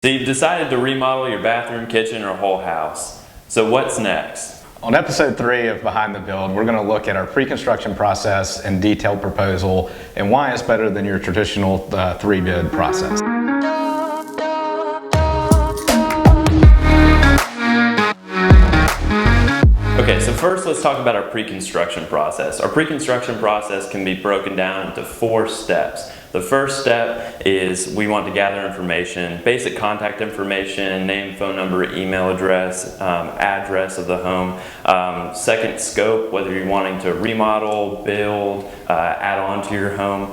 So you've decided to remodel your bathroom, kitchen, or whole house. So what's next? On episode 3 of Behind the Build, we're going to look at our pre-construction process and detailed proposal and why it's better than your traditional 3-bid process. Okay, so first let's talk about our pre-construction process. Our pre-construction process can be broken down into 4 steps. The first step is we want to gather information, basic contact information, name, phone number, email address, address of the home. Second, scope, whether you're wanting to remodel, build, add on to your home.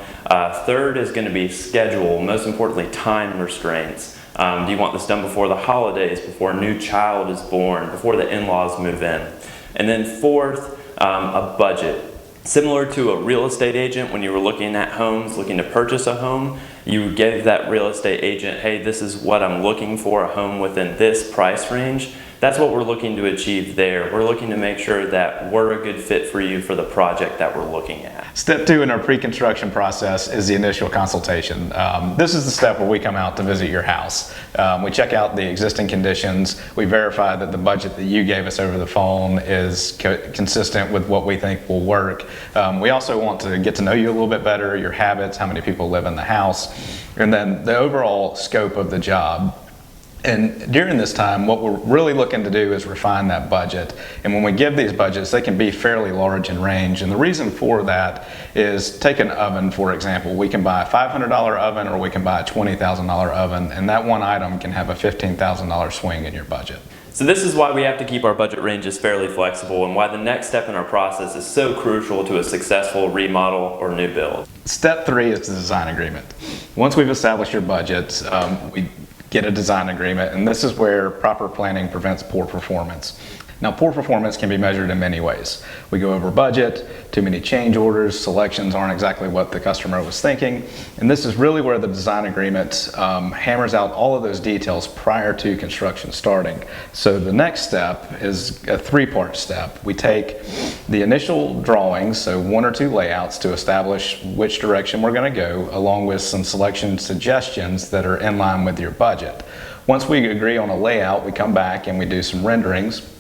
Third is going to be schedule, most importantly time restraints. Do you want this done before the holidays, before a new child is born, before the in-laws move in? And then fourth, a budget. Similar to a real estate agent, when you were looking at homes, looking to purchase a home, you gave that real estate agent, hey, this is what I'm looking for, a home within this price range. That's what we're looking to achieve there. We're looking to make sure that we're a good fit for you for the project that we're looking at. Step 2 in our pre-construction process is the initial consultation. This is the step where we come out to visit your house. We check out the existing conditions. We verify that the budget that you gave us over the phone is consistent with what we think will work. We also want to get to know you a little bit better, your habits, how many people live in the house, and then the overall scope of the job. And during this time, what we're really looking to do is refine that budget. And when we give these budgets, they can be fairly large in range. And the reason for that is, take an oven, for example. We can buy a $500 oven or we can buy a $20,000 oven, and that one item can have a $15,000 swing in your budget. So this is why we have to keep our budget ranges fairly flexible, and why the next step in our process is so crucial to a successful remodel or new build. Step 3 is the design agreement. Once we've established your budget, we get a design agreement, and this is where proper planning prevents poor performance. Now, poor performance can be measured in many ways. We go over budget, too many change orders, selections aren't exactly what the customer was thinking, and this is really where the design agreement hammers out all of those details prior to construction starting. So the next step is a 3-part step. We take the initial drawings, so 1 or 2 layouts to establish which direction we're going to go, along with some selection suggestions that are in line with your budget. Once we agree on a layout, we come back and we do some renderings,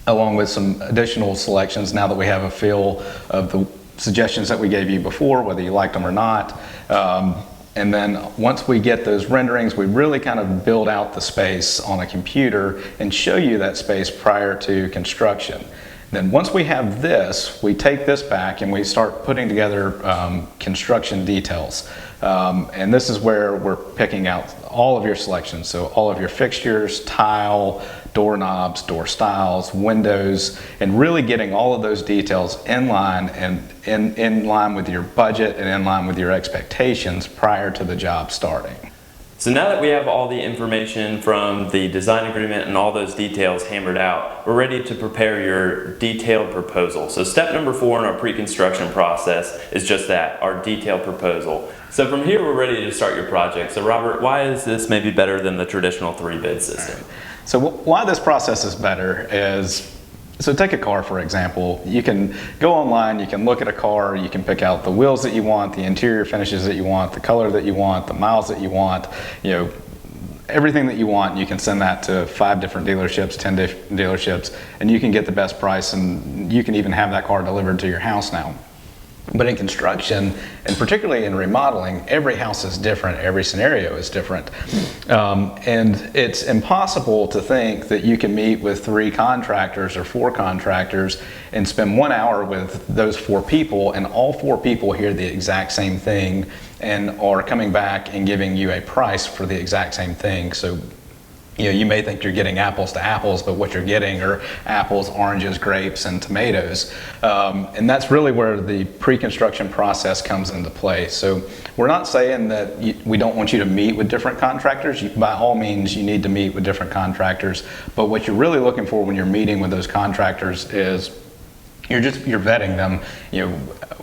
along with some additional selections now that we have a feel of the suggestions that we gave you before, whether you liked them or not. And then once we get those renderings, we really kind of build out the space on a computer and show you that space prior to construction. Then once we have this, we take this back and we start putting together construction details. And this is where we're picking out all of your selections. So all of your fixtures, tile, doorknobs, door styles, windows, and really getting all of those details in line and in line with your budget and in line with your expectations prior to the job starting. So now that we have all the information from the design agreement and all those details hammered out, we're ready to prepare your detailed proposal. So step number 4 in our pre-construction process is just that, our detailed proposal. So from here, we're ready to start your project. So Robert, why is this maybe better than the traditional 3-bid system? So why this process is better is, so take a car, for example. You can go online, you can look at a car, you can pick out the wheels that you want, the interior finishes that you want, the color that you want, the miles that you want, everything that you want. You can send that to 5 different dealerships, 10 different dealerships, and you can get the best price, and you can even have that car delivered to your house now. But in construction, and particularly in remodeling, every house is different, every scenario is different. And it's impossible to think that you can meet with 3 contractors or 4 contractors and spend 1 hour with those 4 people, and all 4 people hear the exact same thing and are coming back and giving you a price for the exact same thing. So you may think you're getting apples to apples, but what you're getting are apples, oranges, grapes, and tomatoes. And that's really where the pre-construction process comes into play. So we're not saying that we don't want you to meet with different contractors. By all means, you need to meet with different contractors. But what you're really looking for when you're meeting with those contractors is you're vetting them.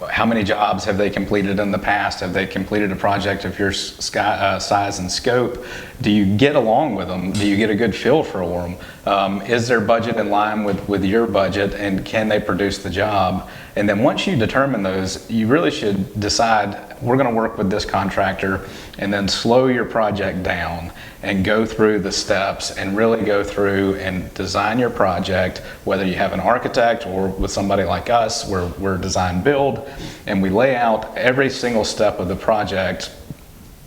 How many jobs have they completed in the past? Have they completed a project of your size and scope? Do you get along with them? Do you get a good feel for them? Is their budget in line with your budget, and can they produce the job? And then once you determine those, you really should decide we're going to work with this contractor, and then slow your project down and go through the steps and really go through and design your project, whether you have an architect or with somebody like us, where we're design build, and we lay out every single step of the project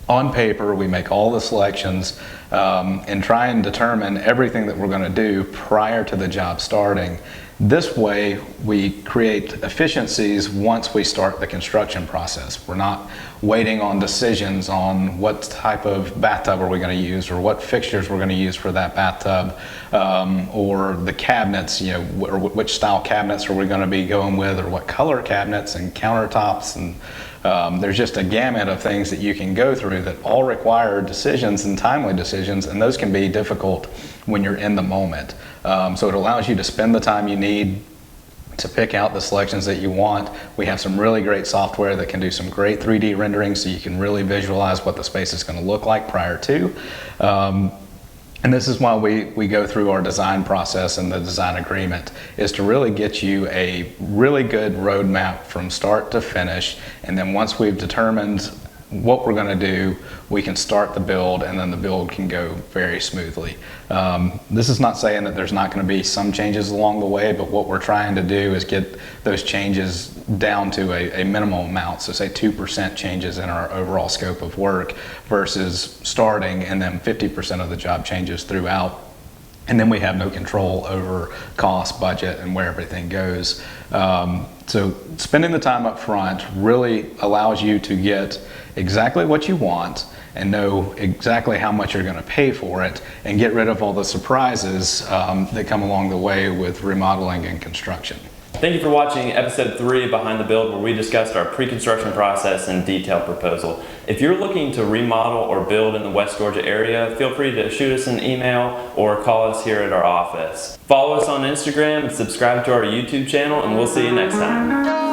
on paper. We make all the selections and try and determine everything that we're going to do prior to the job starting. This way, we create efficiencies once we start the construction process. We're not waiting on decisions on what type of bathtub are we going to use, or what fixtures we're going to use for that bathtub, or the cabinets, you know, or which style cabinets are we going to be going with, or what color cabinets and countertops, and there's just a gamut of things that you can go through that all require decisions and timely decisions, and those can be difficult when you're in the moment. So it allows you to spend the time you need to pick out the selections that you want. We have some really great software that can do some great 3D rendering, so you can really visualize what the space is going to look like prior to. And this is why we go through our design process and the design agreement, is to really get you a really good roadmap from start to finish. And then once we've determined what we're going to do, we can start the build, and then the build can go very smoothly. This is not saying that there's not going to be some changes along the way, but what we're trying to do is get those changes down to a minimum amount. So say 2% changes in our overall scope of work versus starting and then 50% of the job changes throughout. And then we have no control over cost, budget, and where everything goes. So spending the time up front really allows you to get exactly what you want and know exactly how much you're going to pay for it, and get rid of all the surprises that come along the way with remodeling and construction. Thank you for watching episode 3 of Behind the Build, where we discussed our pre-construction process and detailed proposal. If you're looking to remodel or build in the West Georgia area, feel free to shoot us an email or call us here at our office. Follow us on Instagram and subscribe to our YouTube channel, and we'll see you next time.